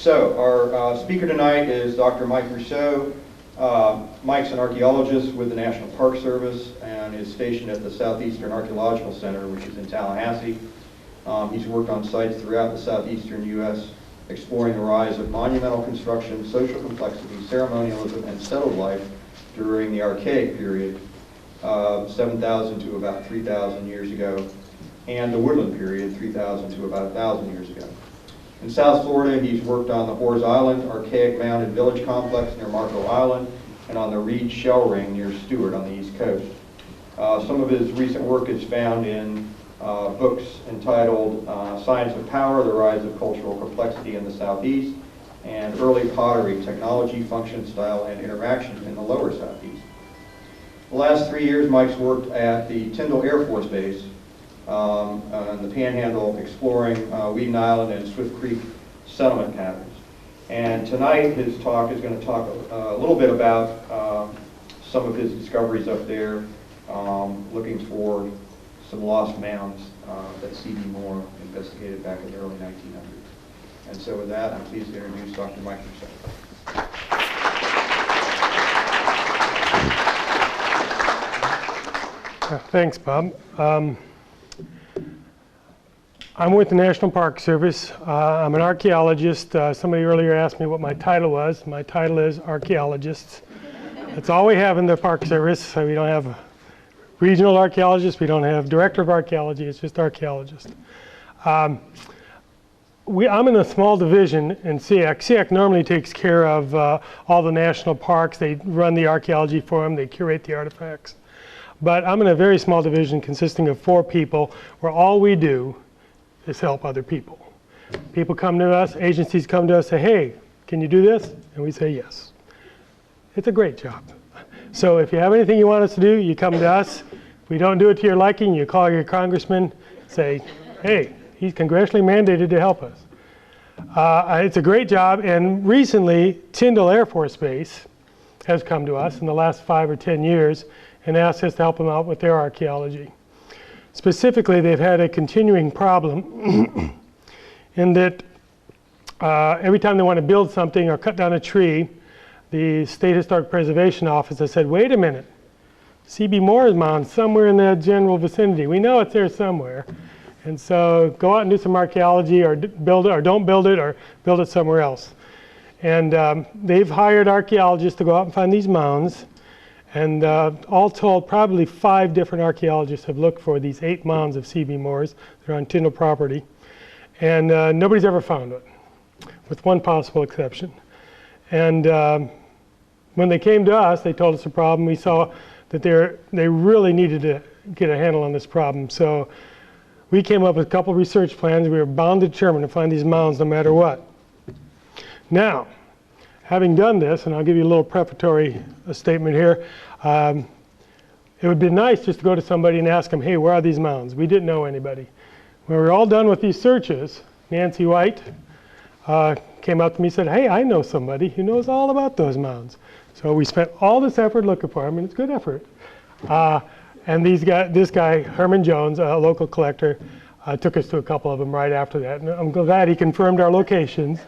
So our speaker tonight is Dr. Mike Russo. Mike's an archaeologist with the National Park Service and is stationed at the Southeastern Archaeological Center, which is in Tallahassee. He's worked on sites throughout the southeastern U.S., exploring the rise of monumental construction, social complexity, ceremonialism, and settled life during the Archaic period, 7,000 to about 3,000 years ago, and the Woodland period, 3,000 to about 1,000 years ago. In South Florida, he's worked on the Horse Island Archaic Mound and Village Complex near Marco Island, and on the Reed Shell Ring near Stewart on the East Coast. Some of his recent work is found in books entitled Science of Power, The Rise of Cultural Complexity in the Southeast, and Early Pottery, Technology, Function, Style, and Interaction in the Lower Southeast. The last 3 years, Mike's worked at the Tyndall Air Force Base on the Panhandle, exploring Weeden Island and Swift Creek settlement patterns. And tonight, his talk is going to talk a little bit about some of his discoveries up there, looking for some lost mounds that C.B. Moore investigated back in the early 1900s. And so with that, I'm pleased to introduce Dr. Mike Russo. Thanks, Bob. I'm with the National Park Service. I'm an archaeologist. Somebody earlier asked me what my title was. My title is archaeologist. That's all we have in the Park Service. So we don't have regional archaeologists. We don't have director of archaeology. It's just archaeologist. I'm in a small division in SEAC. SEAC normally takes care of all the national parks. They run the archaeology for them. They curate the artifacts. But I'm in a very small division consisting of 4 people where all we do is help other people. People come to us, agencies come to us, say, hey, can you do this? And we say yes. It's a great job. So if you have anything you want us to do, you come to us. If we don't do it to your liking, you call your congressman, say, hey, he's congressionally mandated to help us. It's a great job, and recently, Tyndall Air Force Base has come to us in the last 5 or 10 years and asked us to help them out with their archaeology. Specifically, they've had a continuing problem in that every time they want to build something or cut down a tree, the State Historic Preservation Office has said, wait a minute, C.B. Moore's mound somewhere in that general vicinity. We know it's there somewhere. And so go out and do some archaeology, or build it, or don't build it, or build it somewhere else. And they've hired archaeologists to go out and find these mounds. And all told, probably 5 different archaeologists have looked for these 8 mounds of C.B. Moore's. They're on Tyndall property. And nobody's ever found one, with one possible exception. And when they came to us, they told us the problem. We saw that they really needed to get a handle on this problem. So we came up with a couple research plans. We were bound and determined to find these mounds no matter what. Now, having done this, and I'll give you a little prefatory statement here, it would be nice just to go to somebody and ask them, hey, where are these mounds? We didn't know anybody. When we were all done with these searches, Nancy White came up to me and said, hey, I know somebody who knows all about those mounds. So we spent all this effort looking for them, and it's good effort. And this guy, Herman Jones, a local collector, took us to a couple of them right after that. And I'm glad he confirmed our locations.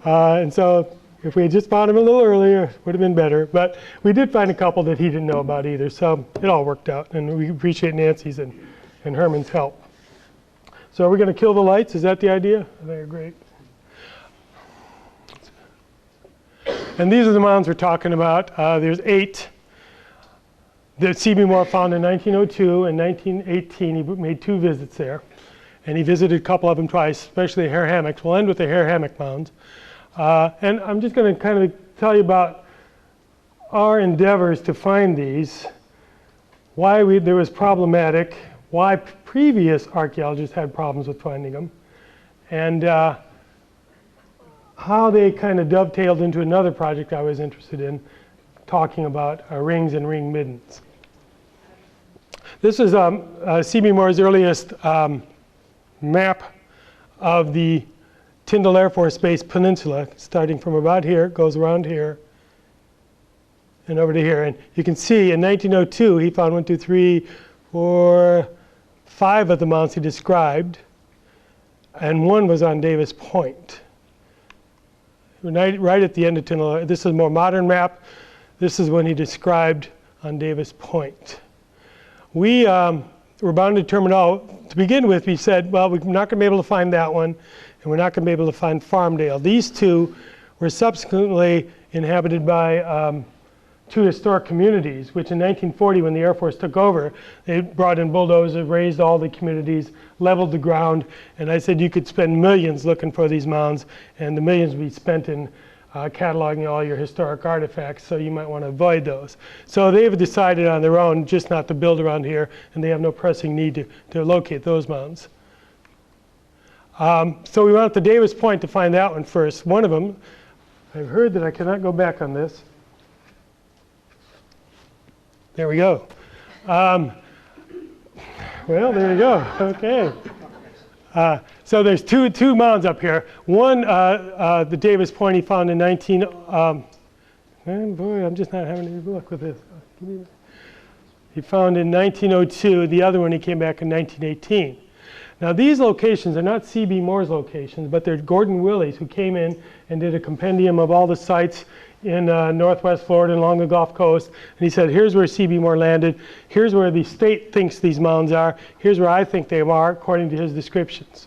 And so if we had just found him a little earlier, it would have been better. But we did find a couple that he didn't know about either. So it all worked out. And we appreciate Nancy's and Herman's help. So are we going to kill the lights? Is that the idea? I think they're great. And these are the mounds we're talking about. There's 8 that C.B. Moore found in 1902 and 1918. He made 2 visits there. And he visited a couple of them twice, especially the hair hammocks. We'll end with the hair hammock mounds. And I'm just going to kind of tell you about our endeavors to find these, why there was problematic, why previous archaeologists had problems with finding them, and how they kind of dovetailed into another project I was interested in, talking about rings and ring middens. This is C.B. Moore's earliest map of the Tyndall Air Force Base Peninsula, starting from about here, goes around here, and over to here. And you can see in 1902, he found 1, 2, 3, 4, 5 of the mounts he described, and 1 was on Davis Point. right at the end of Tyndall. This is a more modern map. This is when he described on Davis Point. We were bound to determine, to begin with, we said, well, we're not going to be able to find that one, and we're not going to be able to find Farmdale. These two were subsequently inhabited by two historic communities, which in 1940, when the Air Force took over, they brought in bulldozers, raised all the communities, leveled the ground, and I said you could spend millions looking for these mounds, and the millions would be spent in cataloging all your historic artifacts, so you might want to avoid those. So they've decided on their own just not to build around here, and they have no pressing need to locate those mounds. So we went up to Davis Point to find that one first. One of them, I've heard that I cannot go back on this. There we go. Well, there you go. Okay. So there's two mounds up here. One, the Davis Point he found in boy, I'm just not having any luck with this. He found in 1902. The other one he came back in 1918. Now these locations are not C.B. Moore's locations, but they're Gordon Willie's, who came in and did a compendium of all the sites in northwest Florida and along the Gulf Coast. And he said, here's where C.B. Moore landed. Here's where the state thinks these mounds are. Here's where I think they are, according to his descriptions.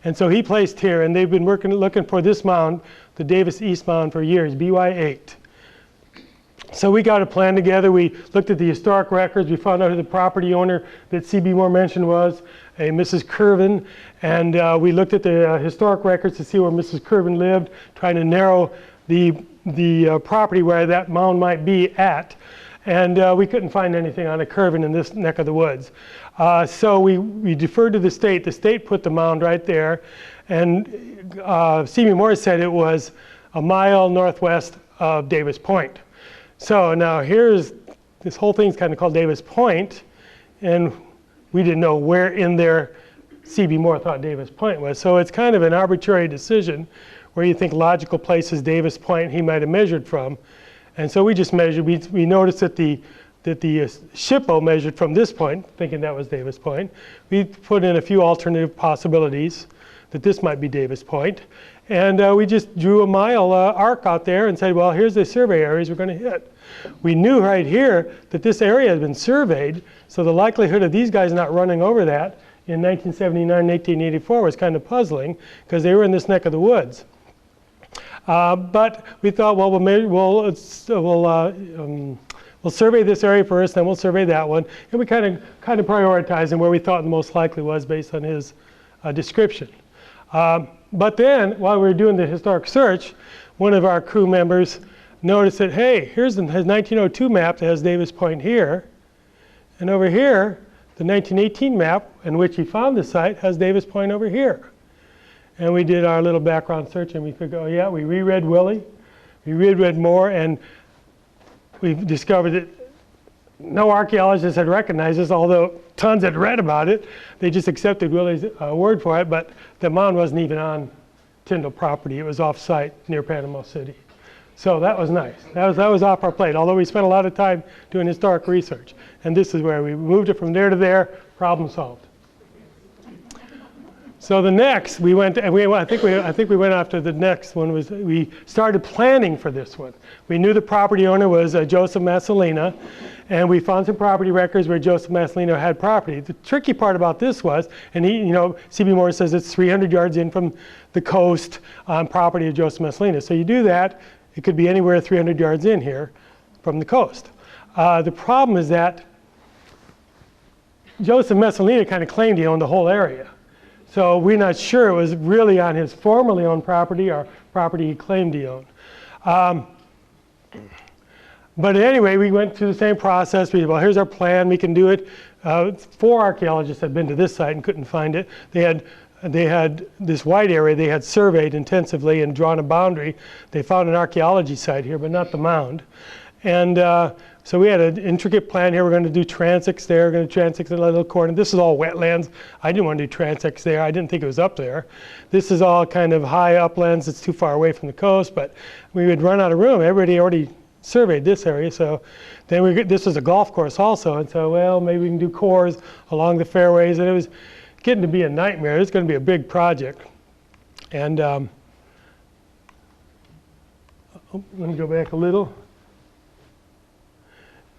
And so he placed here, and they've been looking for this mound, the Davis East Mound, for years, BY8. So we got a plan together. We looked at the historic records. We found out who the property owner that C.B. Moore mentioned was, a Mrs. Curvin. And we looked at the historic records to see where Mrs. Curvin lived, trying to narrow the property where that mound might be at. And we couldn't find anything on a Curvin in this neck of the woods. So we deferred to the state. The state put the mound right there. And C.B. Moore said it was a mile northwest of Davis Point. So now here's, this whole thing's kind of called Davis Point, and we didn't know where in there C.B. Moore thought Davis Point was. So it's kind of an arbitrary decision where you think logical places Davis Point he might have measured from. And so we just measured, we noticed that the SHPO measured from this point, thinking that was Davis Point. We put in a few alternative possibilities that this might be Davis Point. And we just drew a mile arc out there and said, well, here's the survey areas we're going to hit. We knew right here that this area had been surveyed, so the likelihood of these guys not running over that in 1979 and 1884 was kind of puzzling, because they were in this neck of the woods. But we thought, well, we'll survey this area first, then we'll survey that one. And we kind of prioritized where we thought the most likely was based on his description. But then, while we were doing the historic search, one of our crew members noticed that, hey, here's his 1902 map that has Davis Point here. And over here, the 1918 map in which he found the site has Davis Point over here. And we did our little background search, and we figured, oh yeah, we reread Willie, we reread Moore, and we discovered that no archaeologists had recognized this, although tons had read about it. They just accepted Willie's word for it, but the mound wasn't even on Tyndall property. It was off-site near Panama City. So that was nice. That was off our plate, although we spent a lot of time doing historic research. And this is where we moved it from there to there, problem solved. So the next, I think we went after the next one, was we started planning for this one. We knew the property owner was Joseph Massalina, and we found some property records where Joseph Massalina had property. The tricky part about this was, and C.B. Moore says it's 300 yards in from the coast on property of Joseph Massalina. So you do that, it could be anywhere 300 yards in here from the coast. The problem is that Joseph Massalina kind of claimed he owned the whole area. So we're not sure it was really on his formerly owned property or property he claimed he owned. But anyway, we went through the same process. Well, here's our plan, we can do it. 4 archaeologists had been to this site and couldn't find it. They had this wide area they had surveyed intensively and drawn a boundary. They found an archaeology site here, but not the mound. And so we had an intricate plan here. We're going to do transects there. We're going to transect in a little corner. This is all wetlands. I didn't want to do transects there. I didn't think it was up there. This is all kind of high uplands. It's too far away from the coast, but we would run out of room. Everybody already surveyed this area. So then this was a golf course also. And so, well, maybe we can do cores along the fairways. And it was getting to be a nightmare. It's going to be a big project. And Oh, let me go back a little.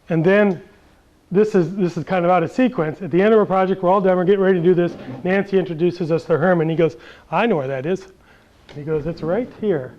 And then this is kind of out of sequence. At the end of our project, we're all done. We're getting ready to do this. Nancy introduces us to Herman. He goes, I know where that is. And he goes, it's right here.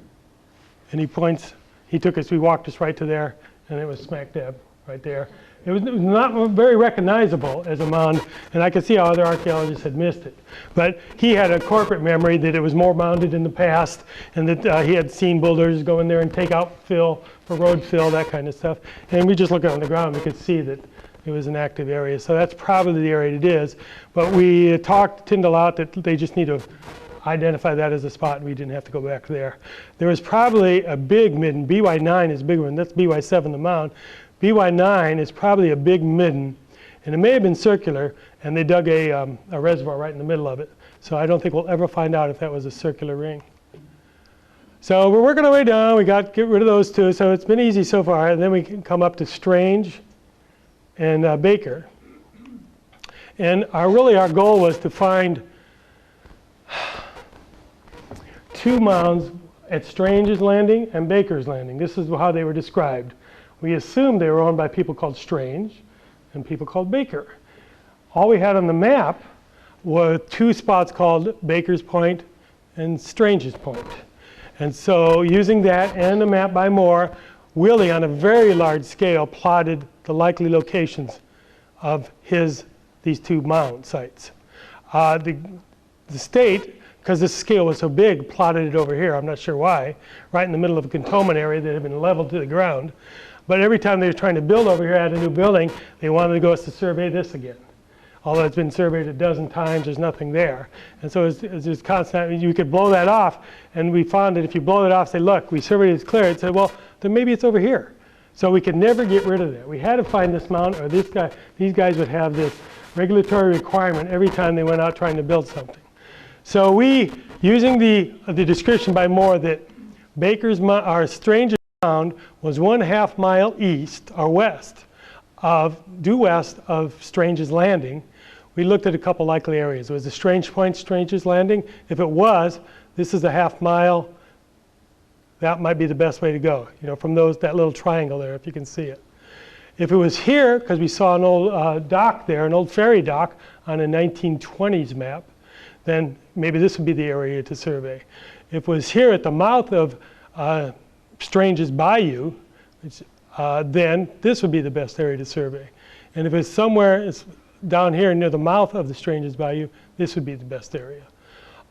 And he points. We walked us right to there, and it was smack dab right there. It was not very recognizable as a mound, and I could see how other archaeologists had missed it. But he had a corporate memory that it was more mounded in the past, and that he had seen bulldozers go in there and take out fill for road fill, that kind of stuff. And we just looked on the ground, we could see that it was an active area. So that's probably the area it is. But we talked Tyndall out that they just need to identify that as a spot, and we didn't have to go back there. There was probably a big midden. BY9 is a big one. That's BY7, the mound. BY9 is probably a big midden, and it may have been circular, and they dug a reservoir right in the middle of it. So I don't think we'll ever find out if that was a circular ring. So we're working our way down. We get rid of those two, so it's been easy so far. And then we can come up to Strange and Baker. And our goal was to find two mounds at Strange's Landing and Baker's Landing. This is how they were described. We assumed they were owned by people called Strange and people called Baker. All we had on the map were two spots called Baker's Point and Strange's Point. And so using that and the map by Moore, Willie on a very large scale plotted the likely locations of these two mound sites. The state, because this scale was so big, plotted it over here. I'm not sure why, right in the middle of a cantonment area that had been leveled to the ground. But every time they were trying to build over here at a new building, they wanted to go to survey this again. Although it's been surveyed a dozen times, there's nothing there. And so it's just constant. You could blow that off, and we found that if you blow it off, say, look, we surveyed it, it's clear. It said, well, then maybe it's over here. So we could never get rid of that. We had to find this mound, or these guys would have this regulatory requirement every time they went out trying to build something. So we, using the description by Moore that Strange's Mound was 1/2 mile east or due west of Strange's Landing, we looked at a couple likely areas. Was the Strange Point Strange's Landing? If it was, this is a 1/2 mile. That might be the best way to go, from that little triangle there, if you can see it. If it was here, because we saw an old dock there, an old ferry dock on a 1920s map, then maybe this would be the area to survey. If it was here at the mouth of Strange's Bayou, then this would be the best area to survey. And if it's somewhere down here near the mouth of the Strange's Bayou, this would be the best area.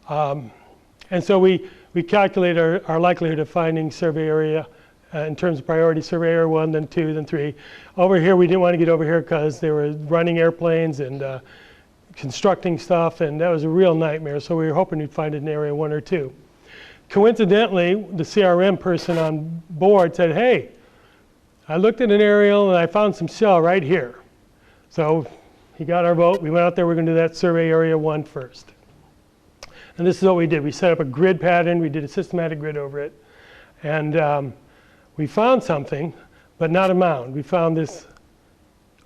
And so we calculate our likelihood of finding survey area in terms of priority: survey area 1, then 2, then 3. Over here, we didn't want to get over here because they were running airplanes and constructing stuff, and that was a real nightmare. So we were hoping we'd find it in area 1 or 2. Coincidentally, the CRM person on board said, hey, I looked at an aerial and I found some shell right here. So he got our vote. We went out there. We're going to do that survey area 1 first. And this is what we did. We set up a grid pattern. We did a systematic grid over it. And we found something, but not a mound. We found this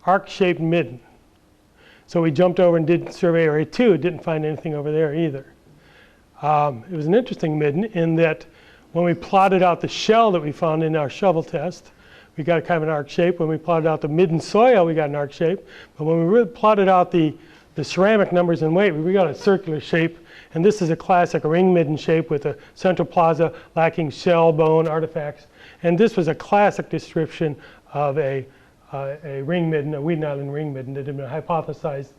arc-shaped midden. So we jumped over and did survey area 2. Didn't find anything over there either. It was an interesting midden in that when we plotted out the shell that we found in our shovel test, we got kind of an arc shape. When we plotted out the midden soil, we got an arc shape. But when we really plotted out the ceramic numbers and weight, we got a circular shape. And this is a classic ring midden shape with a central plaza lacking shell, bone, artifacts. And this was a classic description of a ring midden, a Weeden Island ring midden that had been hypothesized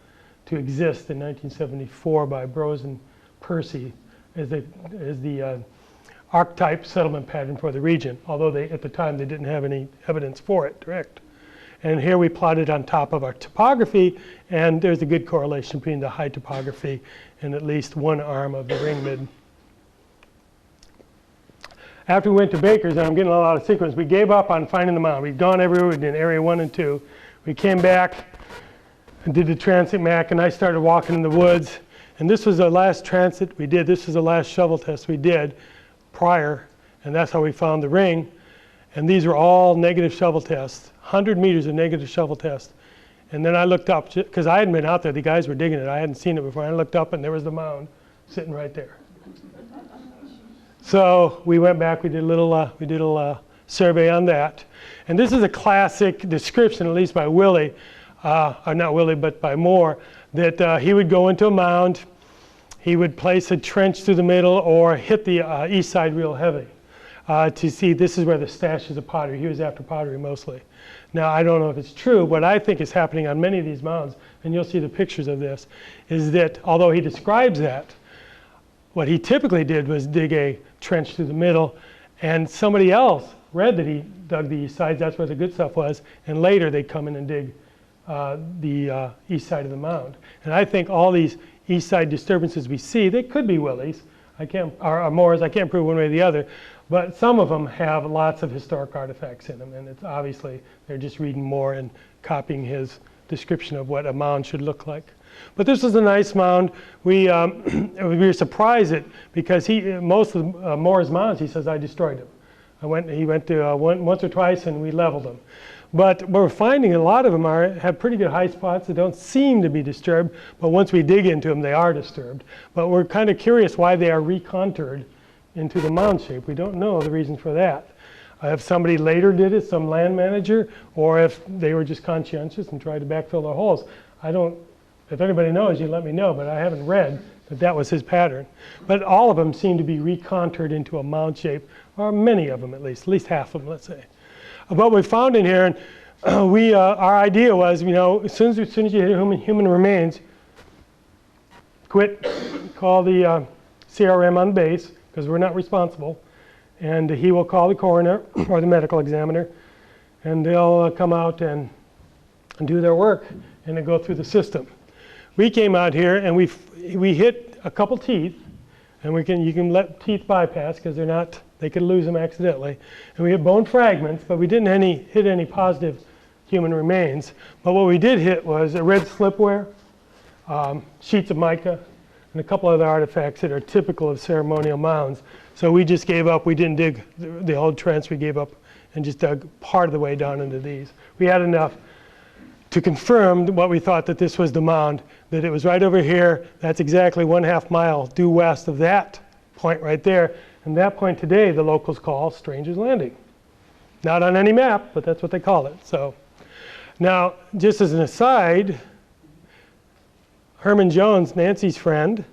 to exist in 1974 by Brose and Percy as the archetype settlement pattern for the region, although at the time they didn't have any evidence for it direct. And here we plotted on top of our topography, and there's a good correlation between the high topography and at least one arm of the ring midden. After we went to Baker's, and I'm getting a lot of sequence, we gave up on finding the mound. We'd gone everywhere. We did area 1 and 2. We came back and did the transit map, and I started walking in the woods. And this was the last transit we did. This was the last shovel test we did prior, and that's how we found the ring. And these were all negative shovel tests, 100 meters of negative shovel tests. And then I looked up, because I hadn't been out there. The guys were digging it. I hadn't seen it before. I looked up, and there was the mound sitting right there. So we went back. We did a little survey on that. And this is a classic description, at least by Willie, or not Willie, but by Moore, that he would go into a mound, he would place a trench through the middle or hit the east side real heavy to see this is where the stashes of pottery. He was after pottery mostly. Now, I don't know if it's true. What I think is happening on many of these mounds, and you'll see the pictures of this, is that although he describes that, what he typically did was dig a trench through the middle, and somebody else read that he dug the east side. That's where the good stuff was, and later they'd come in and dig the east side of the mound. And I think all these east side disturbances we see, they could be Willie's, or Moore's. I can't prove one way or the other, but some of them have lots of historic artifacts in them, and it's obviously they're just reading Moore and copying his description of what a mound should look like. But this was a nice mound. We were surprised because most of Moore's mounds, he says, I destroyed them. He went to once or twice and we leveled them. But we're finding a lot of them have pretty good high spots that don't seem to be disturbed, but once we dig into them, they are disturbed. But we're kind of curious why they are recontoured into the mound shape. We don't know the reason for that. If somebody later did it, some land manager, or if they were just conscientious and tried to backfill their holes. If anybody knows, you let me know, but I haven't read that that was his pattern. But all of them seem to be recontoured into a mound shape, or many of them at least half of them, let's say. What we found in here, and our idea was, as soon as you hit human remains, call the CRM on base, because we're not responsible, and he will call the coroner or the medical examiner, and they'll come out and do their work and then go through the system. We came out here and we hit a couple teeth, and you can let teeth bypass because they could lose them accidentally. And we hit bone fragments, but we didn't hit any positive human remains. But what we did hit was a red slipware, sheets of mica, and a couple other artifacts that are typical of ceremonial mounds. So we just gave up. We didn't dig the whole trench. We gave up and just dug part of the way down into these. We had enough to confirm what we thought that this was the mound, that it was right over here. That's exactly 1/2 mile due west of that point right there. And that point today, the locals call Stranger's Landing. Not on any map, but that's what they call it. So now, just as an aside, Herman Jones, Nancy's friend,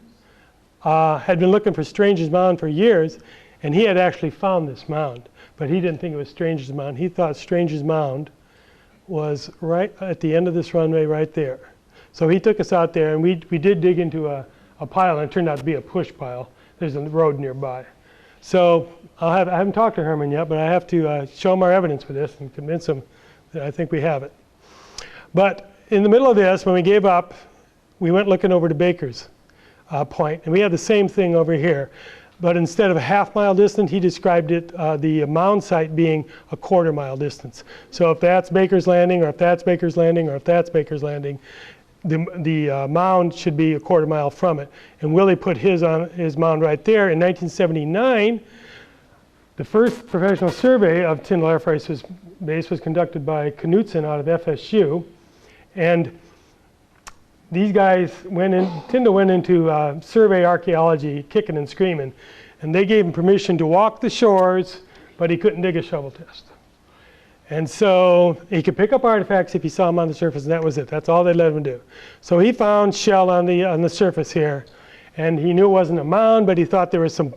had been looking for Stranger's Mound for years, and he had actually found this mound. But he didn't think it was Stranger's Mound. He thought Stranger's Mound was right at the end of this runway right there. So he took us out there, and we did dig into a pile, and it turned out to be a push pile. There's a road nearby. So I haven't talked to Herman yet, but I have to show him our evidence for this and convince him that I think we have it. But in the middle of this, when we gave up, we went looking over to Baker's point, and we had the same thing over here. But instead of a 1/2 mile distance, he described it, the mound site being a 1/4 mile distance. So if that's Baker's Landing, or if that's Baker's Landing, or if that's Baker's Landing, the mound should be a 1/4 mile from it. And Willie put his mound right there. In 1979, the first professional survey of Tyndall Air Force Base was conducted by Knutson out of FSU. And these guys Tyndall went into survey archaeology, kicking and screaming. And they gave him permission to walk the shores, but he couldn't dig a shovel test. And so he could pick up artifacts if he saw them on the surface, and that was it. That's all they let him do. So he found shell on the surface here, and he knew it wasn't a mound, but he thought there was some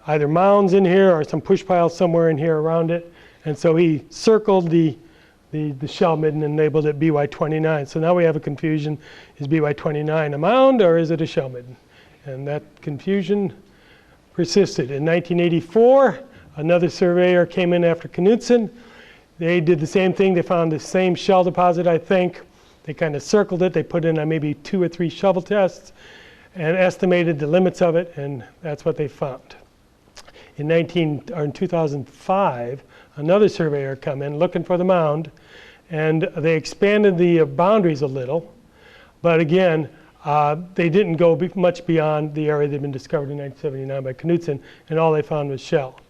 either mounds in here or some push piles somewhere in here around it. And so he circled the shell midden and labeled it BY29. So now we have a confusion. Is BY29 a mound or is it a shell midden? And that confusion persisted. In 1984, another surveyor came in after Knutson. They did the same thing. They found the same shell deposit, I think. They kind of circled it. They put in maybe 2 or 3 shovel tests and estimated the limits of it, and that's what they found. In 2005, another surveyor come in looking for the mound, and they expanded the boundaries a little, but again, they didn't go much beyond the area that had been discovered in 1979 by Knutson, and all they found was shell.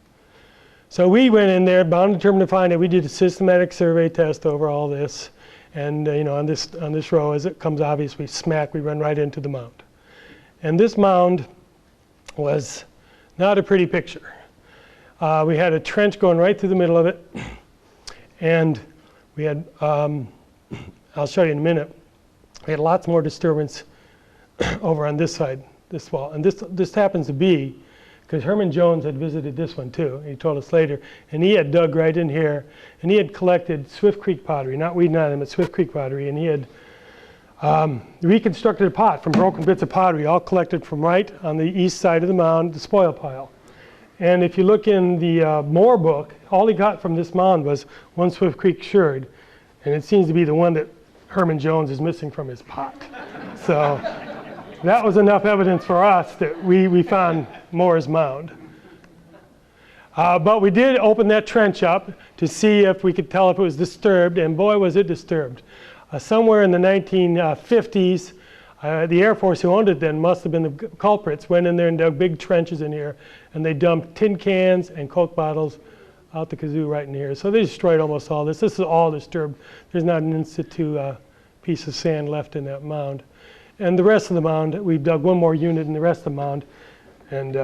So we went in there, bound and determined to find it. We did a systematic survey test over all this, and on this row, as it comes obvious, we run right into the mound. And this mound was not a pretty picture. We had a trench going right through the middle of it. And we had, I'll show you in a minute, we had lots more disturbance over on this side, this wall. And this happens to be, because Herman Jones had visited this one too, he told us later, and he had dug right in here, and he had collected Swift Creek pottery, not Weedon Island, but Swift Creek pottery, and he had reconstructed a pot from broken bits of pottery, all collected from right on the east side of the mound, the spoil pile. And if you look in the Moore book, all he got from this mound was one Swift Creek sherd, and it seems to be the one that Herman Jones is missing from his pot. So that was enough evidence for us that we found Moore's mound. But we did open that trench up to see if we could tell if it was disturbed, and boy was it disturbed. Somewhere in the 1950s, the Air Force who owned it then must have been the culprits, went in there and dug big trenches in here, and they dumped tin cans and Coke bottles out the kazoo right in here. So they destroyed almost all this. This is all disturbed. There's not an in situ piece of sand left in that mound. And the rest of the mound, we dug one more unit in the rest of the mound, and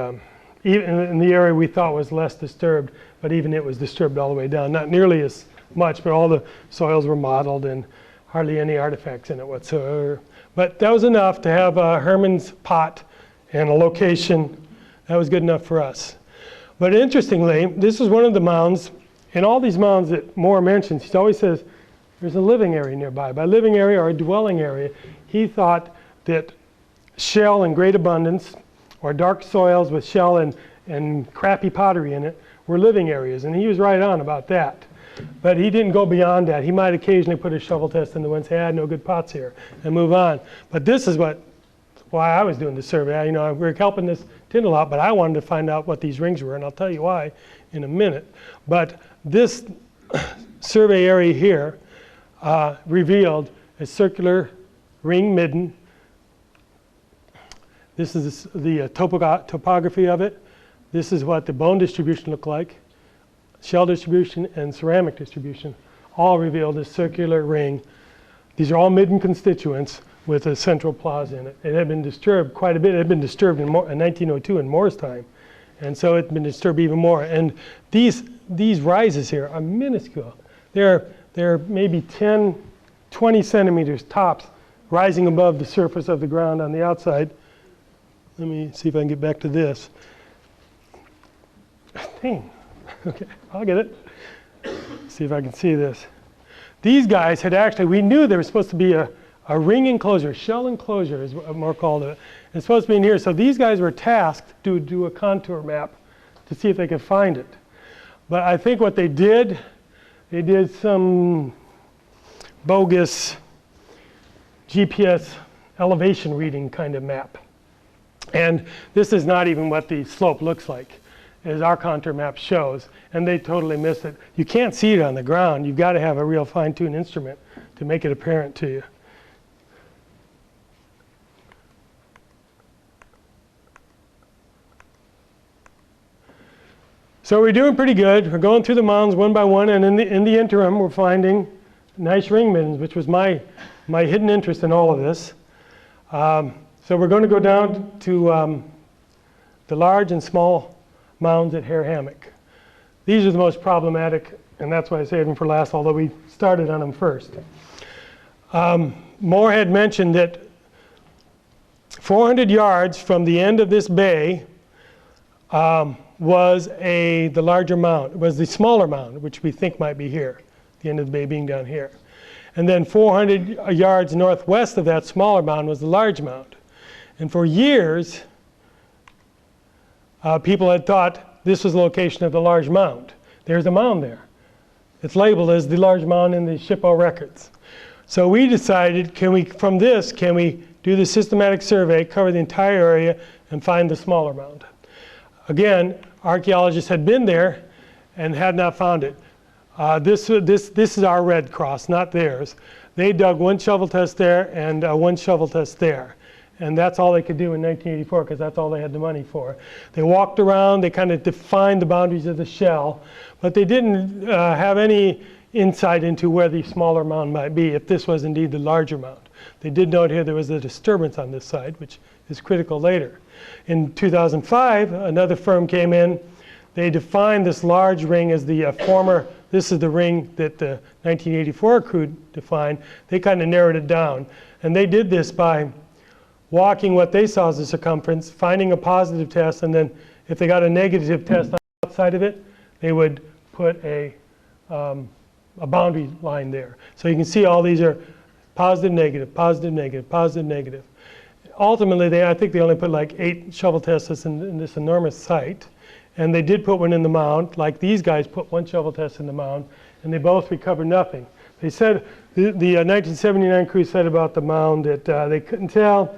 even in the area we thought was less disturbed, but even it was disturbed all the way down. Not nearly as much, but all the soils were mottled and hardly any artifacts in it whatsoever. But that was enough to have Herman's pot and a location. That was good enough for us. But interestingly, this is one of the mounds. In all these mounds that Moore mentions, he always says there's a living area nearby. By living area or a dwelling area, he thought that shell in great abundance or dark soils with shell and crappy pottery in it were living areas. And he was right on about that. But he didn't go beyond that. He might occasionally put a shovel test in the one and say, I had no good pots here, and move on. But this is why I was doing the survey. You know, we were helping this Tyndall out, but I wanted to find out what these rings were, and I'll tell you why in a minute. But this survey area here revealed a circular ring midden. This is the topography of it. This is what the bone distribution looked like. Shell distribution and ceramic distribution, all revealed a circular ring. These are all midden constituents with a central plaza in it. It had been disturbed quite a bit. It had been disturbed in 1902 in Moore's time. And so it's been disturbed even more. And these rises here are minuscule. They're maybe 10, 20 centimeters tops rising above the surface of the ground on the outside. Let me see if I can get back to this. Dang. Okay, I'll get it. See if I can see this. These guys had actually, we knew there was supposed to be a ring enclosure, shell enclosure is what Moore called it. It's supposed to be in here. So these guys were tasked to do a contour map to see if they could find it. But I think what they did some bogus GPS elevation reading kind of map. And this is not even what the slope looks like, as our contour map shows, and they totally missed it. You can't see it on the ground. You've got to have a real fine-tuned instrument to make it apparent to you. So we're doing pretty good. We're going through the mounds one by one, and in the interim, we're finding nice ring middens, which was my hidden interest in all of this. So we're going to go down to the large and small mounds at Hare Hammock. These are the most problematic, and that's why I saved them for last, although we started on them first. Moore had mentioned that 400 yards from the end of this bay was the larger mound. It was the smaller mound, which we think might be here, the end of the bay being down here. And then 400 yards northwest of that smaller mound was the large mound. And for years, people had thought this was the location of the large mound. There's a mound there. It's labeled as the large mound in the SHPO records. So we decided, can we do the systematic survey, cover the entire area, and find the smaller mound? Again, archaeologists had been there and had not found it. This is our Red Cross, not theirs. They dug one shovel test there and one shovel test there. And that's all they could do in 1984 because that's all they had the money for. They walked around, they kind of defined the boundaries of the shell, but they didn't have any insight into where the smaller mound might be, if this was indeed the larger mound. They did note here there was a disturbance on this side, which is critical later. In 2005, another firm came in they defined this large ring as the former, this is the ring that the 1984 crew defined. They kind of narrowed it down. And they did this by walking what they saw as the circumference, finding a positive test, and then if they got a negative test outside of it, they would put a boundary line there. So you can see all these are positive, negative, positive, negative, positive, negative. Ultimately, I think they only put like 8 shovel tests in this enormous site. And they did put one in the mound, like these guys put 1 shovel test in the mound, and they both recovered nothing. They said, the 1979 crew said about the mound that they couldn't tell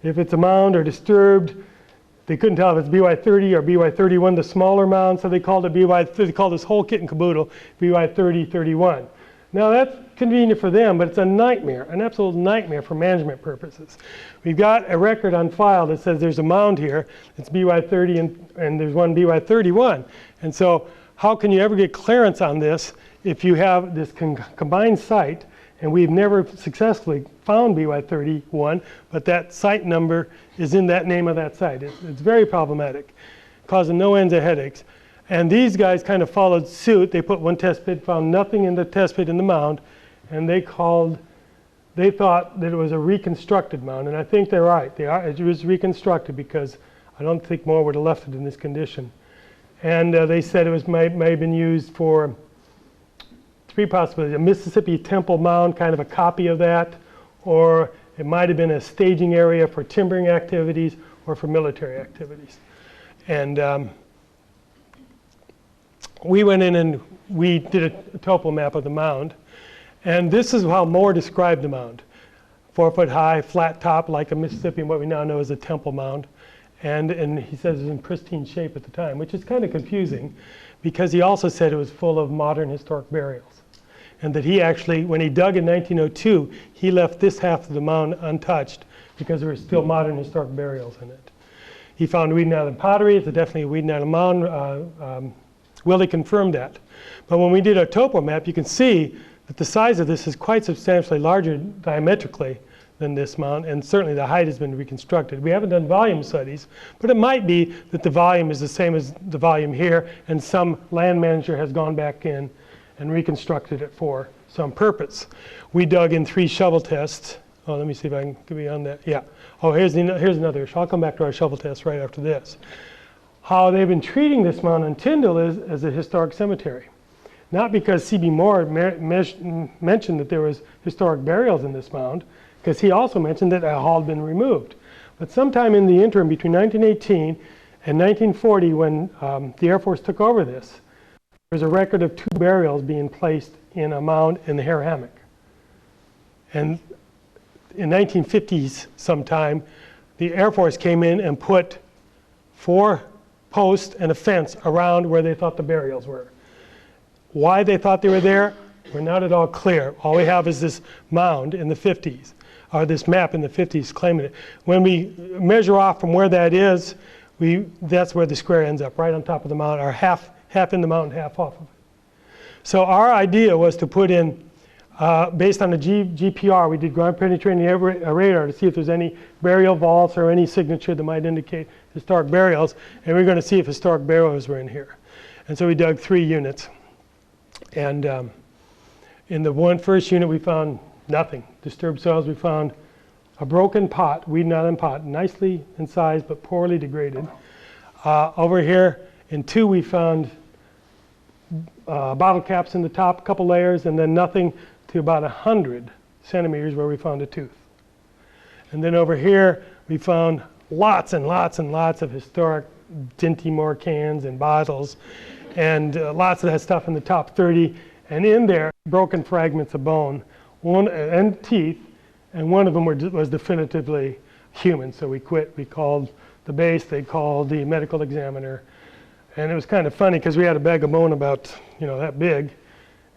if it's a mound or disturbed. They couldn't tell if it's BY30 or BY31, the smaller mound, so they called it they called this whole kit and caboodle BY3031. Now that's convenient for them, but it's a nightmare, an absolute nightmare for management purposes. We've got a record on file that says there's a mound here, it's BY30 and there's one BY31. And so how can you ever get clearance on this if you have this combined site, and we've never successfully found BY31, but that site number is in that name of that site. It's very problematic, causing no ends of headaches. And these guys kind of followed suit. They put 1 test pit, found nothing in the test pit in the mound, and they thought that it was a reconstructed mound, and I think they're right. It was reconstructed because I don't think more would have left it in this condition. And they said it may have been used for 3 possibilities: a Mississippi Temple mound, kind of a copy of that, or it might have been a staging area for timbering activities or for military activities. And we went in and we did a topo map of the mound. And this is how Moore described the mound: 4 foot high, flat top, like a Mississippi, and what we now know as a temple mound. And he says it was in pristine shape at the time, which is kind of confusing because he also said it was full of modern historic burials. And that he actually, when he dug in 1902, he left this half of the mound untouched because there were still modern historic burials in it. He found Weeden Island pottery. It's definitely a Weeden Island mound. Willie confirmed that. But when we did our topo map, you can see that the size of this is quite substantially larger diametrically than this mound, and certainly the height has been reconstructed. We haven't done volume studies, but it might be that the volume is the same as the volume here, and some land manager has gone back in and reconstructed it for some purpose. We dug in 3 shovel tests. Oh, let me see if I can get beyond that. Yeah. Oh, here's another issue. I'll come back to our shovel test right after this. How they've been treating this mound in Tyndall is as a historic cemetery. Not because C.B. Moore mentioned that there was historic burials in this mound, because he also mentioned that a hall had been removed. But sometime in the interim between 1918 and 1940, when the Air Force took over this, there's a record of 2 burials being placed in a mound in the Hare Hammock. And in 1950s sometime, the Air Force came in and put 4 posts and a fence around where they thought the burials were. Why they thought they were there, we're not at all clear. All we have is this mound in the 50s, or this map in the 50s claiming it. When we measure off from where that is, that's where the square ends up, right on top of the mound, or half in the mountain, half off of it. So our idea was to put in, based on the GPR, we did ground penetrating radar to see if there's any burial vaults or any signature that might indicate historic burials, and we're going to see if historic burials were in here. And so we dug 3 units. And in the first unit, we found nothing. Disturbed soils, we found a broken pot, Weeden Island pot, nicely incised but poorly degraded. Over here in 2, we found bottle caps in the top, a couple layers, and then nothing to about 100 centimeters where we found a tooth. And then over here, we found lots and lots and lots of historic Dinty Moore cans and bottles, and lots of that stuff in the top 30. And in there, broken fragments of bone and teeth, and one of them was definitively human. So we quit. We called the base. They called the medical examiner. And it was kind of funny because we had a bag of bone about, that big.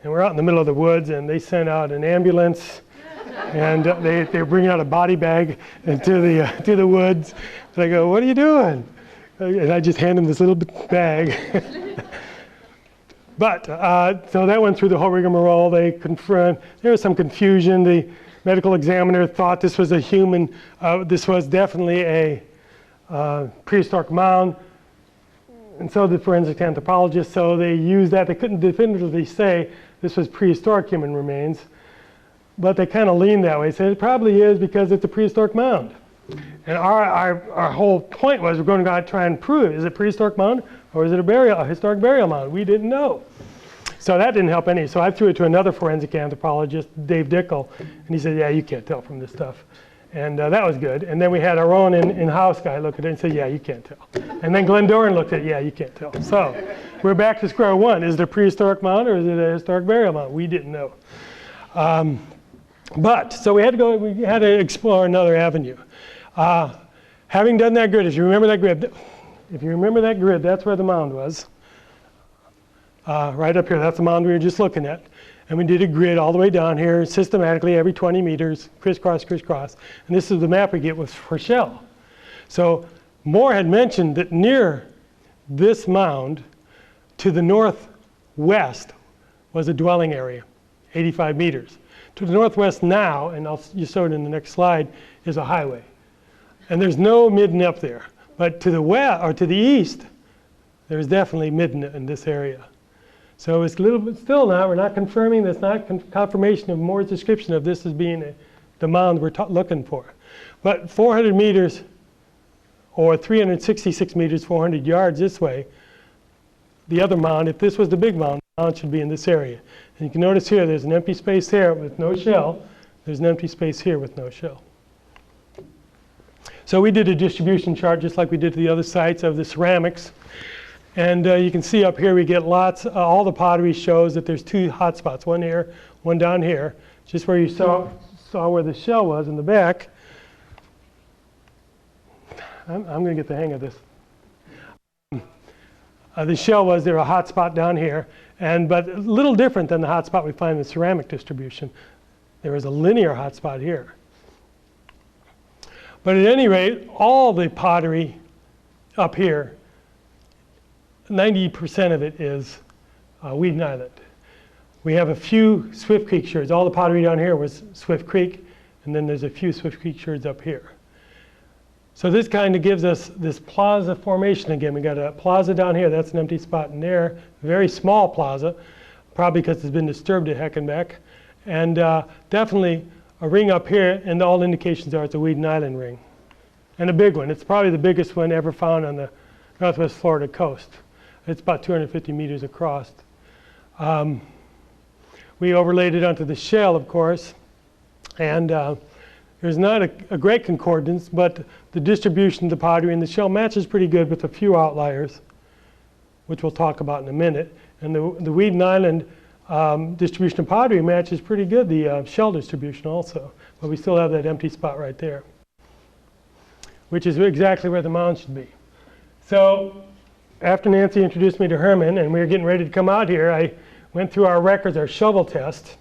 And we're out in the middle of the woods, and they sent out an ambulance. And they were bringing out a body bag into the woods. And I go, "What are you doing?" And I just hand them this little bag. But, so that went through the whole rigmarole. There was some confusion. The medical examiner thought this was a human, this was definitely a prehistoric mound. And so the forensic anthropologists, so they used that. They couldn't definitively say this was prehistoric human remains, but they kind of leaned that way. Said it probably is because it's a prehistoric mound. And our whole point was we're going to try and prove, is it prehistoric mound or is it a historic burial mound? We didn't know. So that didn't help any. So I threw it to another forensic anthropologist, Dave Dickel, and he said, yeah, you can't tell from this stuff. And that was good. And then we had our own in-house guy look at it and say, yeah, you can't tell. And then Glenn Doran looked at it, yeah, you can't tell. So we're back to square one. Is it a prehistoric mound or is it a historic burial mound? We didn't know. So we had to explore another avenue. Having done that grid, if you remember that grid, that's where the mound was. Right up here, that's the mound we were just looking at. And we did a grid all the way down here, systematically every 20 meters, crisscross, crisscross. And this is the map we get for shell. So Moore had mentioned that near this mound to the northwest was a dwelling area, 85 meters. To the northwest now, and you saw it in the next slide, is a highway. And there's no midden up there. But to the west, or to the east, there's definitely midden in this area. So it's a little bit still not, we're not confirming, that's not confirmation of Moore's description of this as being the mound we're looking for. But 400 meters or 366 meters, 400 yards this way, the other mound, if this was the big mound, the mound should be in this area. And you can notice here, there's an empty space there with no shell. There's an empty space here with no shell. So we did a distribution chart just like we did to the other sites of the ceramics. And you can see up here we get lots, all the pottery shows that there's two hot spots, one here, one down here, just where you saw where the shell was in the back. I'm going to get the hang of this. The shell was there, a hot spot down here, but a little different than the hot spot we find in the ceramic distribution. There was a linear hot spot here. But at any rate, all the pottery up here, 90% of it is Weeden Island. We have a few Swift Creek sherds. All the pottery down here was Swift Creek, and then there's a few Swift Creek sherds up here. So this kind of gives us this plaza formation again. We got a plaza down here, that's an empty spot in there, very small plaza, probably because it's been disturbed at Heckenbeck, and definitely a ring up here, and all indications are it's a Weeden Island ring. And a big one. It's probably the biggest one ever found on the Northwest Florida coast. It's about 250 meters across. We overlaid it onto the shell, of course, and there's not a great concordance, but the distribution of the pottery in the shell matches pretty good with a few outliers, which we'll talk about in a minute. And the Weeden Island distribution of pottery matches pretty good the shell distribution also, but we still have that empty spot right there, which is exactly where the mound should be. So after Nancy introduced me to Herman and we were getting ready to come out here, I went through our records, our shovel test.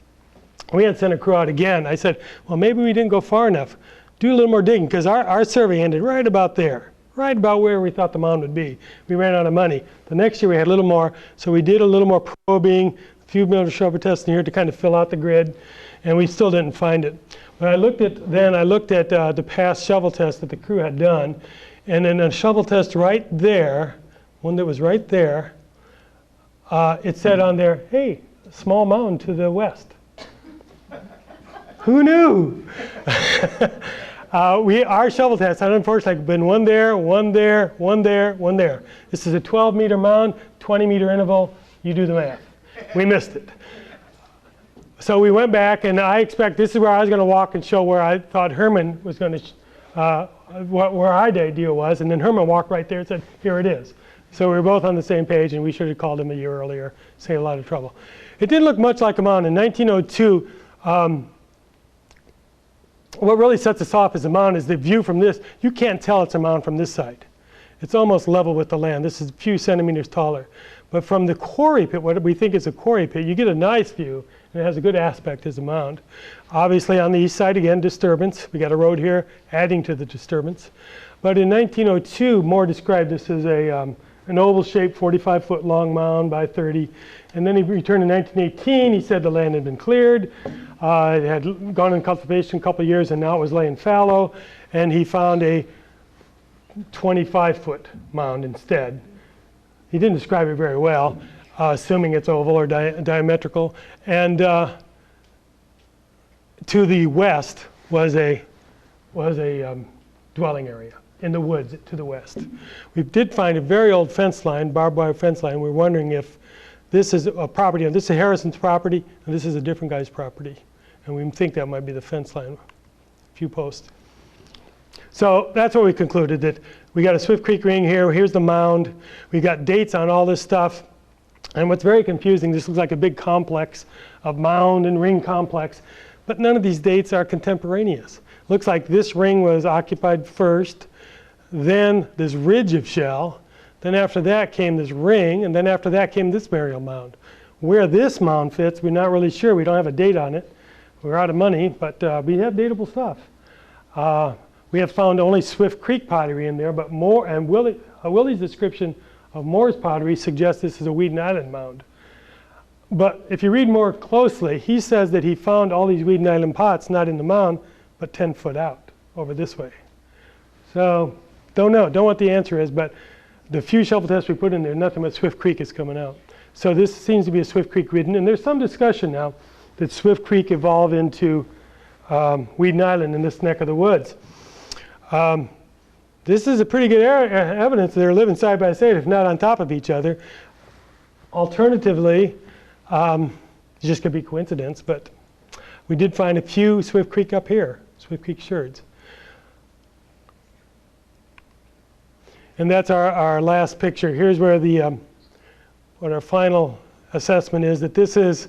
We had sent a crew out again. I said, well, maybe we didn't go far enough. Do a little more digging, because our survey ended right about there, right about where we thought the mound would be. We ran out of money. The next year we had a little more, so we did a little more probing, a few millimeter shovel tests in here to kind of fill out the grid, and we still didn't find it. But I looked at the past shovel test that the crew had done, and in a shovel test right there, one that was right there, it said on there, hey, small mound to the west. Who knew? Our shovel test had unfortunately been one there, one there, one there, one there. This is a 12-meter mound, 20-meter interval. You do the math. We missed it. So we went back, and I expect this is where I was going to walk and show where I thought Herman was going to, where our idea was, and then Herman walked right there and said, here it is. So we were both on the same page, and we should have called him a year earlier, saved a lot of trouble. It didn't look much like a mound. In 1902, what really sets us off as a mound is the view from this. You can't tell it's a mound from this side. It's almost level with the land. This is a few centimeters taller. But from the quarry pit, what we think is a quarry pit, you get a nice view, and it has a good aspect as a mound. Obviously on the east side, again, disturbance. We got a road here adding to the disturbance. But in 1902, Moore described this as an oval-shaped 45-foot long mound by 30. And then he returned in 1918. He said the land had been cleared. It had gone in cultivation a couple of years, and now it was laying fallow. And he found a 25-foot mound instead. He didn't describe it very well, assuming it's oval or diametrical. And to the west was a dwelling area in the woods to the west. We did find a very old fence line, barbed wire fence line. We're wondering if this is a property, and this is Harrison's property, and this is a different guy's property. And we think that might be the fence line, a few posts. So that's what we concluded, that we got a Swift Creek ring here, here's the mound, we got dates on all this stuff. And what's very confusing, this looks like a big complex of mound and ring complex, but none of these dates are contemporaneous. Looks like this ring was occupied first, then this ridge of shell, then after that came this ring, and then after that came this burial mound. Where this mound fits, we're not really sure. We don't have a date on it. We're out of money, but we have datable stuff. We have found only Swift Creek pottery in there, but more, and Willie's description of Moore's pottery suggests this is a Weeden Island mound. But if you read more closely, he says that he found all these Weeden Island pots not in the mound, but 10 foot out over this way. So don't know what the answer is, but the few shovel tests we put in there, nothing but Swift Creek is coming out. So this seems to be a Swift Creek Weeden, and there's some discussion now that Swift Creek evolved into Weeden Island in this neck of the woods. This is a pretty good evidence that they're living side by side, if not on top of each other. Alternatively, it just could be coincidence, but we did find a few Swift Creek up here, Swift Creek sherds. And that's our last picture. Here's where what our final assessment is, that this is